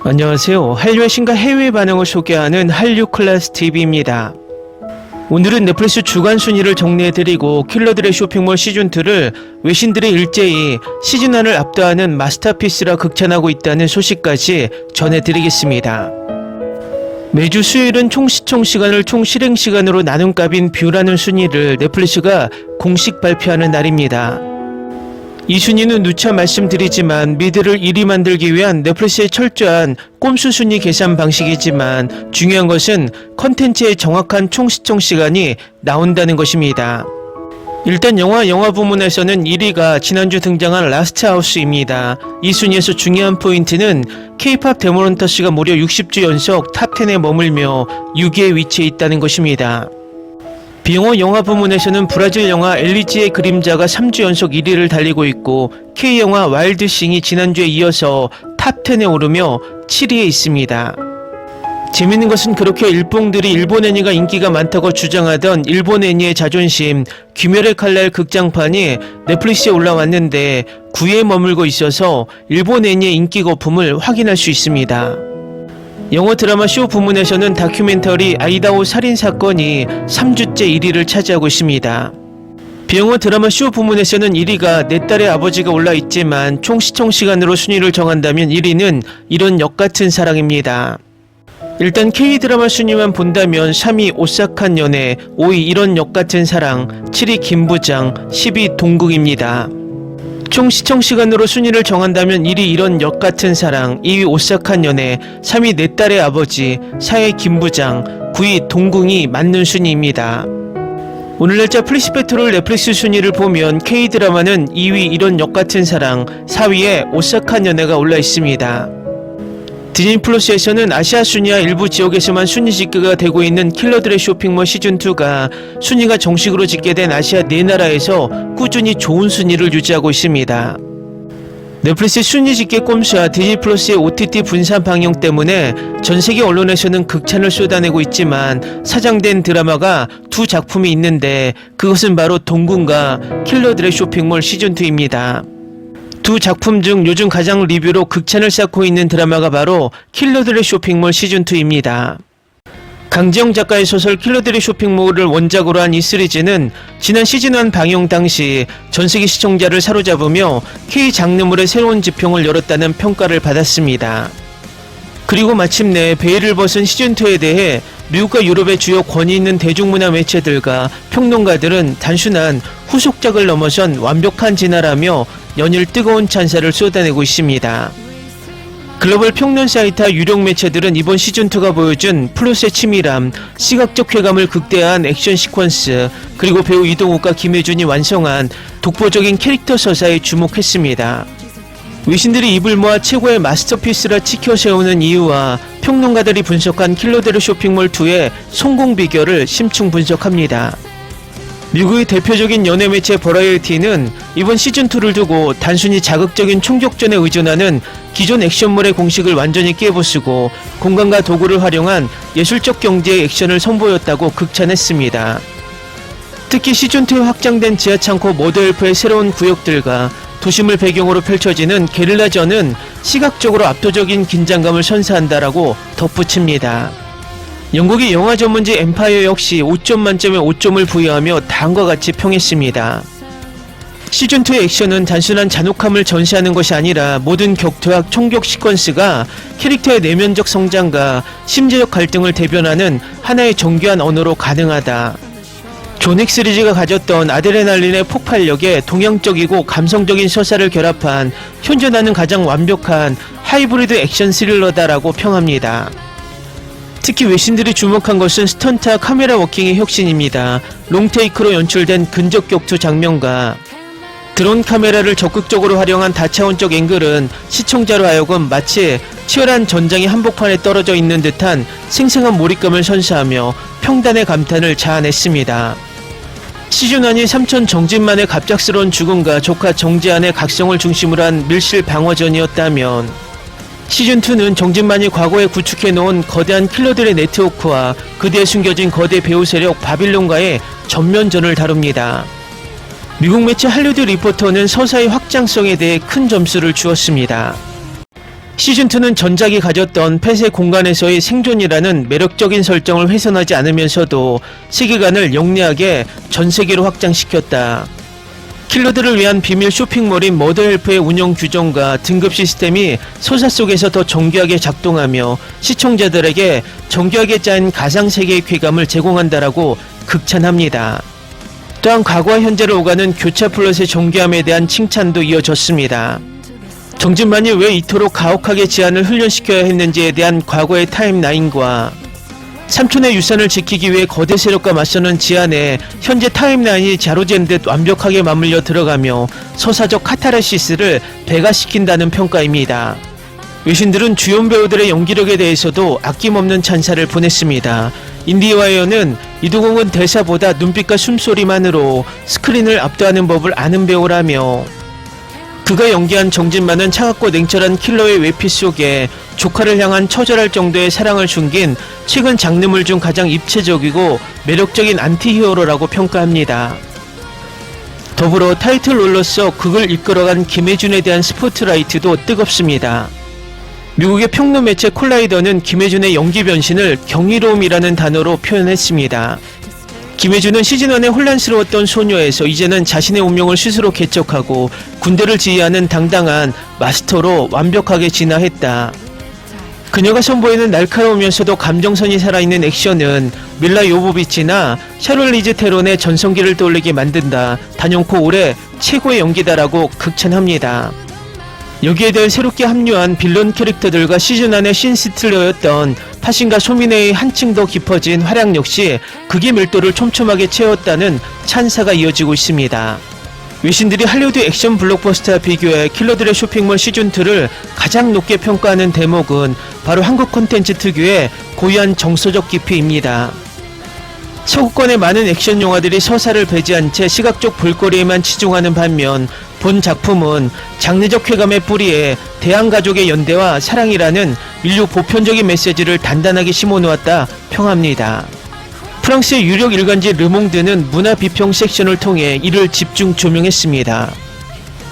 안녕하세요. 한류의 신과 해외 반응을 소개하는 한류 클래스 TV입니다. 오늘은 넷플릭스 주간 순위를 정리해드리고 킬러들의 쇼핑몰 시즌2를 외신들이 일제히 시즌1을 압도하는 마스터피스라 극찬하고 있다는 소식까지 전해드리겠습니다. 매주 수요일은 총 시청 시간을 총 실행 시간으로 나눈 값인 뷰라는 순위를 넷플릭스가 공식 발표하는 날입니다. 이 순위는 누차 말씀드리지만 미드를 1위 만들기 위한 넷플릭스의 철저한 꼼수 순위 계산 방식이지만 중요한 것은 컨텐츠의 정확한 총 시청 시간이 나온다는 것입니다. 일단 영화 부문에서는 1위가 지난주 등장한 라스트 하우스입니다. 이 순위에서 중요한 포인트는 K-POP 데모넌터스가 무려 60주 연속 탑10에 머물며 6위에 위치해 있다는 것입니다. 비영어 영화 부문에서는 브라질 영화 엘리지의 그림자가 3주 연속 1위를 달리고 있고 K영화 와일드싱이 지난주에 이어서 탑10에 오르며 7위에 있습니다. 재밌는 것은 그렇게 일봉들이 일본 애니가 인기가 많다고 주장하던 일본 애니의 자존심 귀멸의 칼날 극장판이 넷플릭스에 올라왔는데 9위에 머물고 있어서 일본 애니의 인기 거품을 확인할 수 있습니다. 영어 드라마 쇼 부문에서는 다큐멘터리 아이다호 살인사건이 3주째 1위를 차지하고 있습니다. 비영어 드라마 쇼 부문에서는 1위가 내 딸의 아버지가 올라있지만 총 시청 시간으로 순위를 정한다면 1위는 이런 역같은 사랑입니다. 일단 K드라마 순위만 본다면 3위 오싹한 연애, 5위 이런 역같은 사랑, 7위 김부장, 10위 동국입니다. 총 시청 시간으로 순위를 정한다면 1위 이런 역같은 사랑, 2위 오싹한 연애, 3위 내 딸의 아버지, 4위 김부장, 9위 동궁이 맞는 순위입니다. 오늘 날짜 플리시페트롤 넷플릭스 순위를 보면 K드라마는 2위 이런 역같은 사랑, 4위에 오싹한 연애가 올라 있습니다. 디즈니 플러스에서는 아시아 순위와 일부 지역에서만 순위 집계가 되고 있는 킬러들의 쇼핑몰 시즌2가 순위가 정식으로 집계된 아시아 4나라에서 꾸준히 좋은 순위를 유지하고 있습니다. 넷플릭스 순위 집계 꼼수와 디즈니 플러스의 OTT 분산 방영 때문에 전세계 언론에서는 극찬을 쏟아내고 있지만 사장된 드라마가 두 작품이 있는데 그것은 바로 동궁과 킬러들의 쇼핑몰 시즌2입니다. 두 작품 중 요즘 가장 리뷰로 극찬을 쌓고 있는 드라마가 바로 킬러들의 쇼핑몰 시즌2입니다. 강지영 작가의 소설 킬러들의 쇼핑몰을 원작으로 한 이 시리즈는 지난 시즌1 방영 당시 전세계 시청자를 사로잡으며 K 장르물의 새로운 지평을 열었다는 평가를 받았습니다. 그리고 마침내 베일을 벗은 시즌2에 대해 미국과 유럽의 주요 권위 있는 대중문화 매체들과 평론가들은 단순한 후속작을 넘어선 완벽한 진화라며 연일 뜨거운 찬사를 쏟아내고 있습니다. 글로벌 평론 사이트와 유력 매체들은 이번 시즌2가 보여준 플롯의 치밀함, 시각적 쾌감을 극대화한 액션 시퀀스, 그리고 배우 이동욱과 김혜준이 완성한 독보적인 캐릭터 서사에 주목했습니다. 외신들이 입을 모아 최고의 마스터피스라 치켜세우는 이유와 평론가들이 분석한 킬러들의 쇼핑몰2의 성공 비결을 심층 분석합니다. 미국의 대표적인 연예 매체 버라이어티는 이번 시즌2를 두고 단순히 자극적인 총격전에 의존하는 기존 액션물의 공식을 완전히 깨부수고 공간과 도구를 활용한 예술적 경지의 액션을 선보였다고 극찬했습니다. 특히 시즌2에 확장된 지하창고 모드엘프의 새로운 구역들과 도심을 배경으로 펼쳐지는 게릴라전은 시각적으로 압도적인 긴장감을 선사한다라고 덧붙입니다. 영국의 영화 전문지 엠파이어 역시 5점 만점에 5점을 부여하며 다음과 같이 평했습니다. 시즌2의 액션은 단순한 잔혹함을 전시하는 것이 아니라 모든 격투와 총격 시퀀스가 캐릭터의 내면적 성장과 심리적 갈등을 대변하는 하나의 정교한 언어로 가능하다. 존 윅 시리즈가 가졌던 아드레날린의 폭발력에 동양적이고 감성적인 서사를 결합한 현존하는 가장 완벽한 하이브리드 액션 스릴러다라고 평합니다. 특히 외신들이 주목한 것은 스턴트와 카메라 워킹의 혁신입니다. 롱테이크로 연출된 근접 격투 장면과 드론 카메라를 적극적으로 활용한 다차원적 앵글은 시청자로 하여금 마치 치열한 전장의 한복판에 떨어져 있는 듯한 생생한 몰입감을 선사하며 평단의 감탄을 자아냈습니다. 시즌1이 삼촌 정진만의 갑작스러운 죽음과 조카 정지안의 각성을 중심으로 한 밀실 방어전이었다면 시즌2는 정진만이 과거에 구축해놓은 거대한 킬러들의 네트워크와 그뒤에 숨겨진 거대 배후 세력 바빌론과의 전면전을 다룹니다. 미국 매체 할리우드 리포터는 서사의 확장성에 대해 큰 점수를 주었습니다. 시즌2는 전작이 가졌던 폐쇄 공간에서의 생존이라는 매력적인 설정을 훼손하지 않으면서도 세계관을 영리하게 전세계로 확장시켰다. 킬러들을 위한 비밀 쇼핑몰인 머더헬프의 운영 규정과 등급 시스템이 소사 속에서 더 정교하게 작동하며 시청자들에게 정교하게 짜인 가상세계의 쾌감을 제공한다라고 극찬합니다. 또한 과거와 현재를 오가는 교차 플롯의 정교함에 대한 칭찬도 이어졌습니다. 정진만이 왜 이토록 가혹하게 지안을 훈련시켜야 했는지에 대한 과거의 타임라인과 삼촌의 유산을 지키기 위해 거대 세력과 맞서는 지안에 현재 타임라인이 자로잰 듯 완벽하게 맞물려 들어가며 서사적 카타르시스를 배가시킨다는 평가입니다. 외신들은 주연 배우들의 연기력에 대해서도 아낌없는 찬사를 보냈습니다. 인디와이어는 이두공은 대사보다 눈빛과 숨소리만으로 스크린을 압도하는 법을 아는 배우라며 그가 연기한 정진만은 차갑고 냉철한 킬러의 외피 속에 조카를 향한 처절할 정도의 사랑을 숨긴 최근 장르물 중 가장 입체적이고 매력적인 안티히어로라고 평가합니다. 더불어 타이틀롤러서 극을 이끌어간 김혜준에 대한 스포트라이트도 뜨겁습니다. 미국의 평론 매체 콜라이더는 김혜준의 연기 변신을 경이로움이라는 단어로 표현했습니다. 김혜준은 시즌1에 혼란스러웠던 소녀에서 이제는 자신의 운명을 스스로 개척하고 군대를 지휘하는 당당한 마스터로 완벽하게 진화했다. 그녀가 선보이는 날카로우면서도 감정선이 살아있는 액션은 밀라 요보비치나 샤롤리즈 테론의 전성기를 떠올리게 만든다. 단연코 올해 최고의 연기다라고 극찬합니다. 여기에 대해 새롭게 합류한 빌런 캐릭터들과 시즌1의 신스틸러였던 파신과 소민의 한층 더 깊어진 활약 역시 극의 밀도를 촘촘하게 채웠다는 찬사가 이어지고 있습니다. 외신들이 할리우드 액션 블록버스터와 비교해 킬러들의 쇼핑몰 시즌2를 가장 높게 평가하는 대목은 바로 한국 콘텐츠 특유의 고유한 정서적 깊이입니다. 서구권의 많은 액션 영화들이 서사를 배제한 채 시각적 볼거리에만 치중하는 반면 본 작품은 장르적 쾌감의 뿌리에 대한가족의 연대와 사랑이라는 인류 보편적인 메시지를 단단하게 심어놓았다 평합니다. 프랑스의 유력 일간지 르몽드는 문화 비평 섹션을 통해 이를 집중 조명했습니다.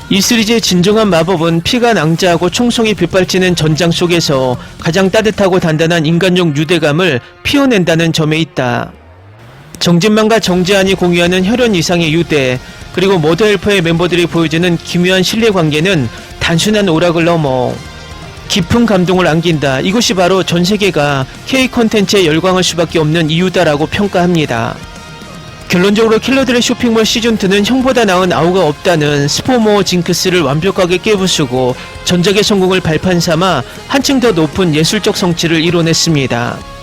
이 시리즈의 진정한 마법은 피가 낭자하고 총성이 빗발치는 전장 속에서 가장 따뜻하고 단단한 인간적 유대감을 피워낸다는 점에 있다. 정진만과 정재한이 공유하는 혈연 이상의 유대, 그리고 머더헬퍼의 멤버들이 보여주는 기묘한 신뢰관계는 단순한 오락을 넘어 깊은 감동을 안긴다. 이것이 바로 전세계가 K-콘텐츠에 열광할 수밖에 없는 이유다라고 평가합니다. 결론적으로 킬러들의 쇼핑몰 시즌2는 형보다 나은 아우가 없다는 스포머 징크스를 완벽하게 깨부수고 전작의 성공을 발판 삼아 한층 더 높은 예술적 성취를 이뤄냈습니다.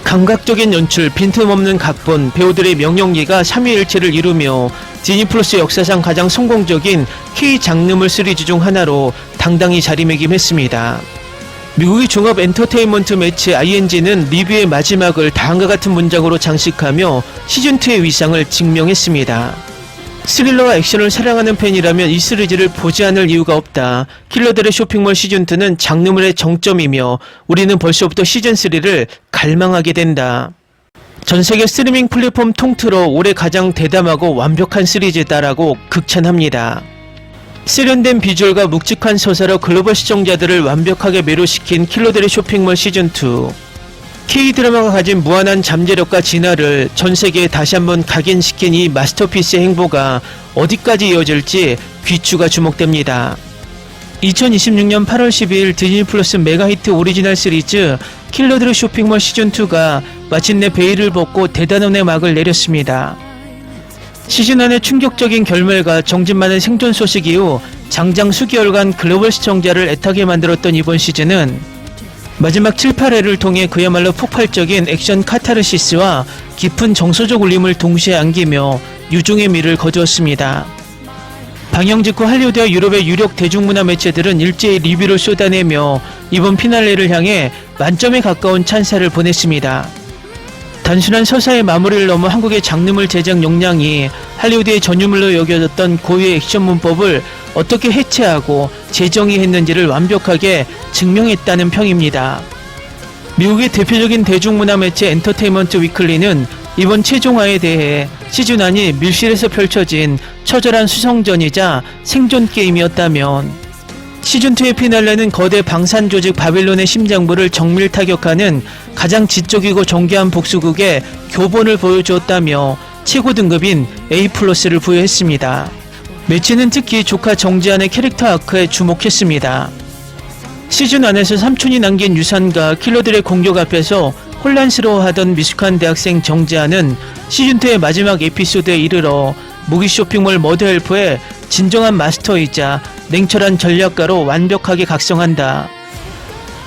감각적인 연출, 빈틈없는 각본, 배우들의 명연기가 삼위일체를 이루며 디즈니 플러스 역사상 가장 성공적인 K-장르물 시리즈 중 하나로 당당히 자리매김했습니다. 미국의 종합 엔터테인먼트 매체 ING는 리뷰의 마지막을 다음과 같은 문장으로 장식하며 시즌2의 위상을 증명했습니다. 스릴러와 액션을 사랑하는 팬이라면 이 시리즈를 보지 않을 이유가 없다. 킬러들의 쇼핑몰 시즌2는 장르물의 정점이며 우리는 벌써부터 시즌3를 갈망하게 된다. 전세계 스트리밍 플랫폼 통틀어 올해 가장 대담하고 완벽한 시리즈다라고 극찬합니다. 세련된 비주얼과 묵직한 서사로 글로벌 시청자들을 완벽하게 매료시킨 킬러들의 쇼핑몰 시즌2. K-드라마가 가진 무한한 잠재력과 진화를 전세계에 다시 한번 각인시킨 이 마스터피스의 행보가 어디까지 이어질지 귀추가 주목됩니다. 2026년 8월 12일 디즈니 플러스 메가히트 오리지널 시리즈 킬러들의 쇼핑몰 시즌2가 마침내 베일을 벗고 대단원의 막을 내렸습니다. 시즌1의 충격적인 결말과 정진만의 생존 소식 이후 장장 수개월간 글로벌 시청자를 애타게 만들었던 이번 시즌은 마지막 7, 8회를 통해 그야말로 폭발적인 액션 카타르시스와 깊은 정서적 울림을 동시에 안기며 유종의 미를 거두었습니다. 방영 직후 할리우드와 유럽의 유력 대중문화 매체들은 일제히 리뷰를 쏟아내며 이번 피날레를 향해 만점에 가까운 찬사를 보냈습니다. 단순한 서사의 마무리를 넘어 한국의 장르물 제작 역량이 할리우드의 전유물로 여겨졌던 고유의 액션 문법을 어떻게 해체하고 재정의했는지를 완벽하게 증명했다는 평입니다. 미국의 대표적인 대중문화 매체 엔터테인먼트 위클리는 이번 최종화에 대해 시즌1이 밀실에서 펼쳐진 처절한 수성전이자 생존 게임이었다면 시즌2의 피날레는 거대 방산 조직 바빌론의 심장부를 정밀 타격하는 가장 지적이고 정교한 복수극의 교본을 보여주었다며 최고 등급인 A+를 부여했습니다. 매치는 특히 조카 정지안의 캐릭터 아크에 주목했습니다. 시즌 안에서 삼촌이 남긴 유산과 킬러들의 공격 앞에서 혼란스러워하던 미숙한 대학생 정지안은 시즌2의 마지막 에피소드에 이르러 무기 쇼핑몰 머드헬프의 진정한 마스터이자 냉철한 전략가로 완벽하게 각성한다.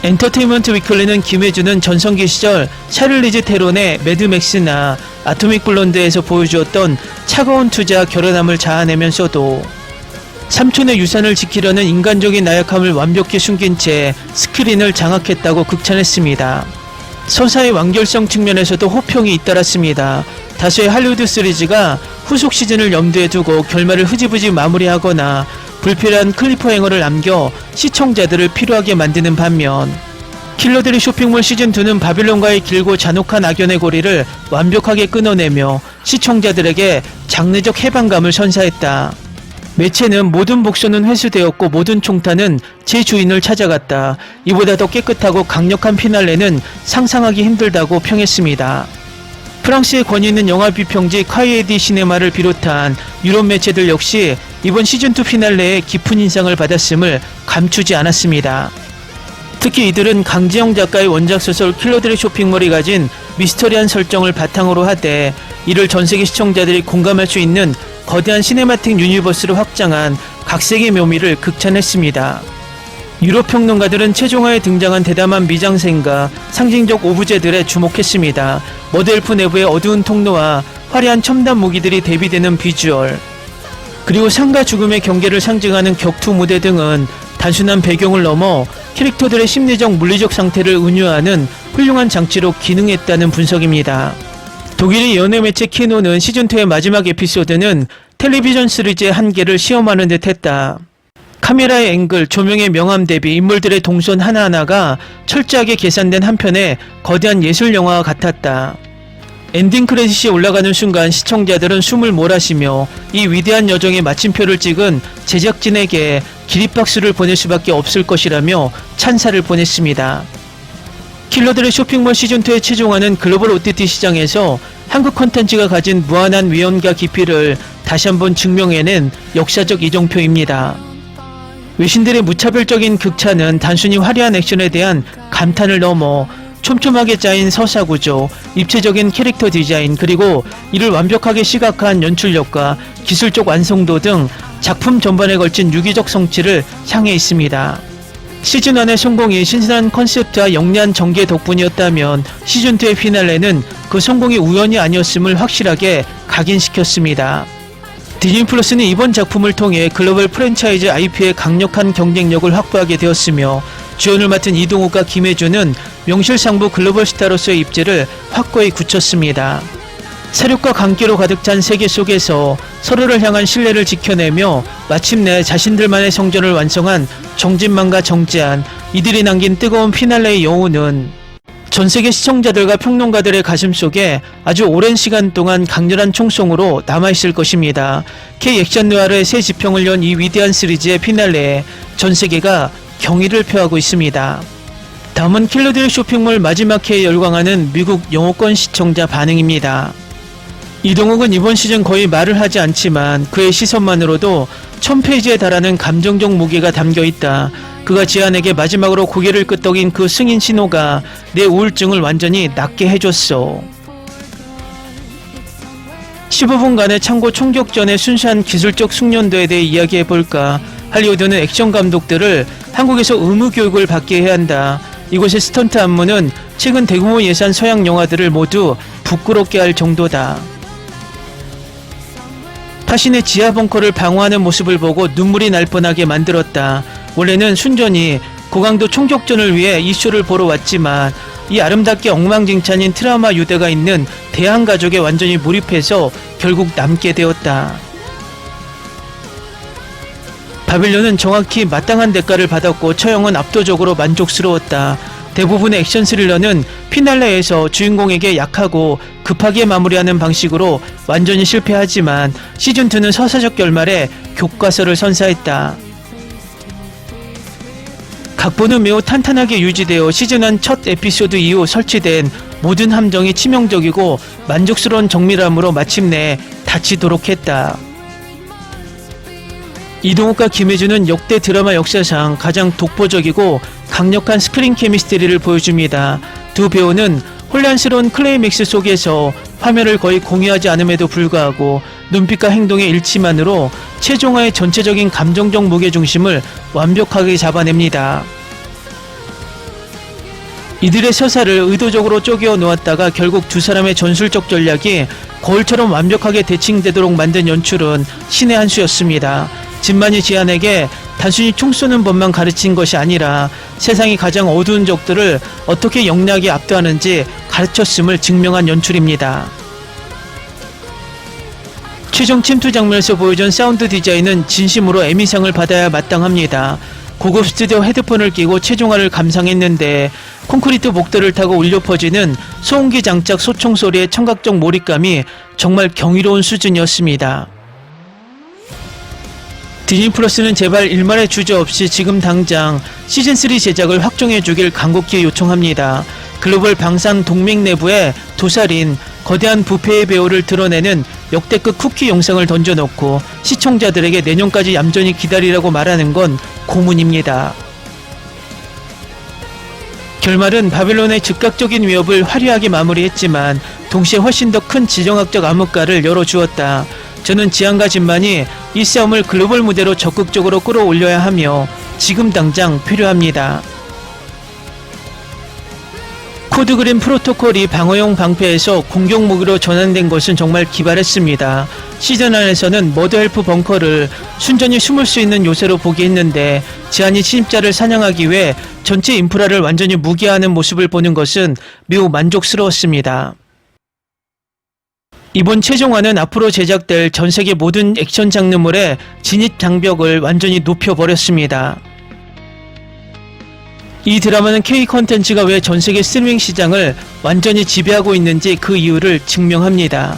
엔터테인먼트 위클리는 김혜준은 전성기 시절 샤를리즈 테론의 매드맥스나 아토믹 블론드에서 보여주었던 차가운 투자 결연함을 자아내면서도 삼촌의 유산을 지키려는 인간적인 나약함을 완벽히 숨긴 채 스크린을 장악했다고 극찬했습니다. 서사의 완결성 측면에서도 호평이 잇따랐습니다. 다수의 할리우드 시리즈가 후속 시즌을 염두에 두고 결말을 흐지부지 마무리하거나 불필요한 클리프행어를 남겨 시청자들을 피로하게 만드는 반면 킬러들의 쇼핑몰 시즌2는 바빌론과의 길고 잔혹한 악연의 고리를 완벽하게 끊어내며 시청자들에게 장르적 해방감을 선사했다. 매체는 모든 복선은 회수되었고 모든 총탄은 제 주인을 찾아갔다. 이보다 더 깨끗하고 강력한 피날레는 상상하기 힘들다고 평했습니다. 프랑스의 권위 있는 영화 비평지 카이에디 시네마를 비롯한 유럽 매체들 역시 이번 시즌2 피날레에 깊은 인상을 받았음을 감추지 않았습니다. 특히 이들은 강지영 작가의 원작 소설 킬러들의 쇼핑몰이 가진 미스터리한 설정을 바탕으로 하되 이를 전세계 시청자들이 공감할 수 있는 거대한 시네마틱 유니버스를 확장한 각색의 묘미를 극찬했습니다. 유럽 평론가들은 최종화에 등장한 대담한 미장센과 상징적 오브제들에 주목했습니다. 머드엘프 내부의 어두운 통로와 화려한 첨단 무기들이 대비되는 비주얼, 그리고 삶과 죽음의 경계를 상징하는 격투 무대 등은 단순한 배경을 넘어 캐릭터들의 심리적 물리적 상태를 은유하는 훌륭한 장치로 기능했다는 분석입니다. 독일의 연예 매체 키노는 시즌2의 마지막 에피소드는 텔레비전 시리즈의 한계를 시험하는 듯 했다. 카메라의 앵글, 조명의 명암 대비 인물들의 동선 하나하나가 철저하게 계산된 한편의 거대한 예술 영화와 같았다. 엔딩 크레딧이 올라가는 순간 시청자들은 숨을 몰아쉬며 이 위대한 여정의 마침표를 찍은 제작진에게 기립박수를 보낼 수밖에 없을 것이라며 찬사를 보냈습니다. 킬러들의 쇼핑몰 시즌2의 최종화는 글로벌 OTT 시장에서 한국 콘텐츠가 가진 무한한 위엄과 깊이를 다시 한번 증명해낸 역사적 이정표입니다. 외신들의 무차별적인 극찬은 단순히 화려한 액션에 대한 감탄을 넘어 촘촘하게 짜인 서사 구조, 입체적인 캐릭터 디자인, 그리고 이를 완벽하게 시각화한 연출력과 기술적 완성도 등 작품 전반에 걸친 유기적 성취를 향해 있습니다. 시즌1의 성공이 신선한 컨셉트와 영리한 전개 덕분이었다면 시즌2의 피날레는 그 성공이 우연이 아니었음을 확실하게 각인시켰습니다. 디즈니 플러스는 이번 작품을 통해 글로벌 프랜차이즈 IP의 강력한 경쟁력을 확보하게 되었으며 주연을 맡은 이동욱과 김혜준은 명실상부 글로벌 스타로서의 입지를 확고히 굳혔습니다. 사력과 강기로 가득 찬 세계 속에서 서로를 향한 신뢰를 지켜내며 마침내 자신들만의 성전을 완성한 정진만과 정지안, 이들이 남긴 뜨거운 피날레의 여운은 전세계 시청자들과 평론가들의 가슴 속에 아주 오랜 시간 동안 강렬한 총성으로 남아있을 것입니다. K-액션 느와르의 새 지평을 연 이 위대한 시리즈의 피날레에 전세계가 경의를 표하고 있습니다. 다음은 킬러들의 쇼핑몰 마지막 회에 열광하는 미국 영어권 시청자 반응입니다. 이동욱은 이번 시즌 거의 말을 하지 않지만 그의 시선만으로도 1000페이지에 달하는 감정적 무게가 담겨있다. 그가 지안에게 마지막으로 고개를 끄덕인 그 승인 신호가 내 우울증을 완전히 낫게 해줬어. 15분간의 창고 총격전의 순수한 기술적 숙련도에 대해 이야기해볼까. 할리우드는 액션 감독들을 한국에서 의무교육을 받게 해야 한다. 이곳의 스턴트 안무는 최근 대규모 예산 서양 영화들을 모두 부끄럽게 할 정도다. 타신의 지하 벙커를 방어하는 모습을 보고 눈물이 날 뻔하게 만들었다. 원래는 순전히 고강도 총격전을 위해 이 쇼를 보러 왔지만 이 아름답게 엉망진창인 트라우마 유대가 있는 대한가족에 완전히 몰입해서 결국 남게 되었다. 바빌론은 정확히 마땅한 대가를 받았고 처형은 압도적으로 만족스러웠다. 대부분의 액션 스릴러는 피날레에서 주인공에게 약하고 급하게 마무리하는 방식으로 완전히 실패하지만 시즌2는 서사적 결말에 교과서를 선사했다. 각본은 매우 탄탄하게 유지되어 시즌1 첫 에피소드 이후 설치된 모든 함정이 치명적이고 만족스러운 정밀함으로 마침내 닫히도록 했다. 이동욱과 김혜준은 역대 드라마 역사상 가장 독보적이고 강력한 스크린 케미스트리를 보여줍니다. 두 배우는 혼란스러운 클라이맥스 속에서 화면을 거의 공유하지 않음에도 불구하고 눈빛과 행동의 일치만으로 최종화의 전체적인 감정적 무게중심을 완벽하게 잡아냅니다. 이들의 서사를 의도적으로 쪼개어 놓았다가 결국 두 사람의 전술적 전략이 거울처럼 완벽하게 대칭되도록 만든 연출은 신의 한 수였습니다. 진만이 지안에게 단순히 총 쏘는 법만 가르친 것이 아니라 세상이 가장 어두운 적들을 어떻게 영리하게 압도하는지 가르쳤음을 증명한 연출입니다. 최종 침투 장면에서 보여준 사운드 디자인은 진심으로 에미상을 받아야 마땅합니다. 고급 스튜디오 헤드폰을 끼고 최종화를 감상했는데 콘크리트 목대를 타고 울려 퍼지는 소음기 장착 소총 소리의 청각적 몰입감이 정말 경이로운 수준이었습니다. 디즈니 플러스는 제발 일말의 주저 없이 지금 당장 시즌3 제작을 확정해주길 간곡히 요청합니다. 글로벌 방산 동맹 내부에 도살인 거대한 부패의 배우를 드러내는 역대급 쿠키 영상을 던져놓고 시청자들에게 내년까지 얌전히 기다리라고 말하는 건 고문입니다. 결말은 바빌론의 즉각적인 위협을 화려하게 마무리했지만 동시에 훨씬 더 큰 지정학적 암흑가를 열어주었다. 저는 지안과 진만이 이 싸움을 글로벌 무대로 적극적으로 끌어올려야 하며 지금 당장 필요합니다. 코드그린 프로토콜이 방어용 방패에서 공격 무기로 전환된 것은 정말 기발했습니다. 시즌 안에서는 머드헬프 벙커를 순전히 숨을 수 있는 요새로 보기 했는데 지안이 침입자를 사냥하기 위해 전체 인프라를 완전히 무기화하는 모습을 보는 것은 매우 만족스러웠습니다. 이번 최종화는 앞으로 제작될 전세계 모든 액션 장르물의 진입 장벽을 완전히 높여버렸습니다. 이 드라마는 K 컨텐츠가 왜 전세계 스트리밍 시장을 완전히 지배하고 있는지 그 이유를 증명합니다.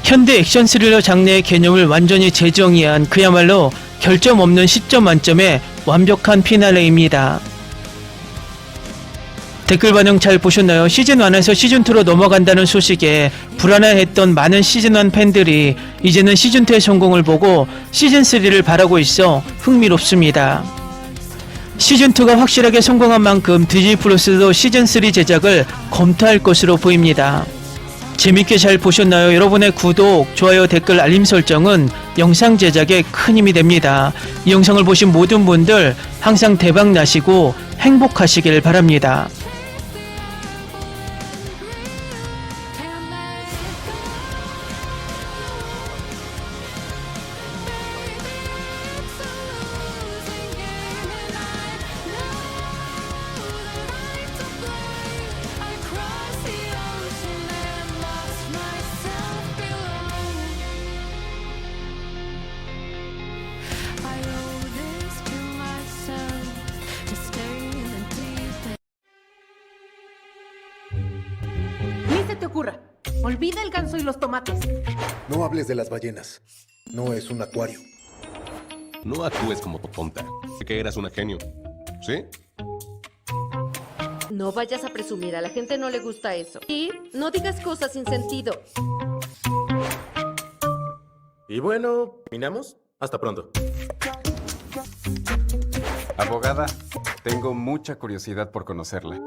현대 액션 스릴러 장르의 개념을 완전히 재정의한 그야말로 결점 없는 10점 만점의 완벽한 피날레입니다. 댓글 반응 잘 보셨나요? 시즌1에서 시즌2로 넘어간다는 소식에 불안해했던 많은 시즌1 팬들이 이제는 시즌2의 성공을 보고 시즌3를 바라고 있어 흥미롭습니다. 시즌2가 확실하게 성공한 만큼 디즈니 플러스도 시즌3 제작을 검토할 것으로 보입니다. 재밌게 잘 보셨나요? 여러분의 구독, 좋아요, 댓글, 알림 설정은 영상 제작에 큰 힘이 됩니다. 이 영상을 보신 모든 분들 항상 대박 나시고 행복하시길 바랍니다. Ni se te ocurra. Olvida el ganso y los tomates. No hables de las ballenas. No es un acuario. No actúes como tonta. Que eras una genio. ¿Sí? No vayas a presumir, a la gente no le gusta eso. Y no digas cosas sin sentido. Y bueno, ¿terminamos? Hasta pronto. Abogada, tengo mucha curiosidad por conocerla.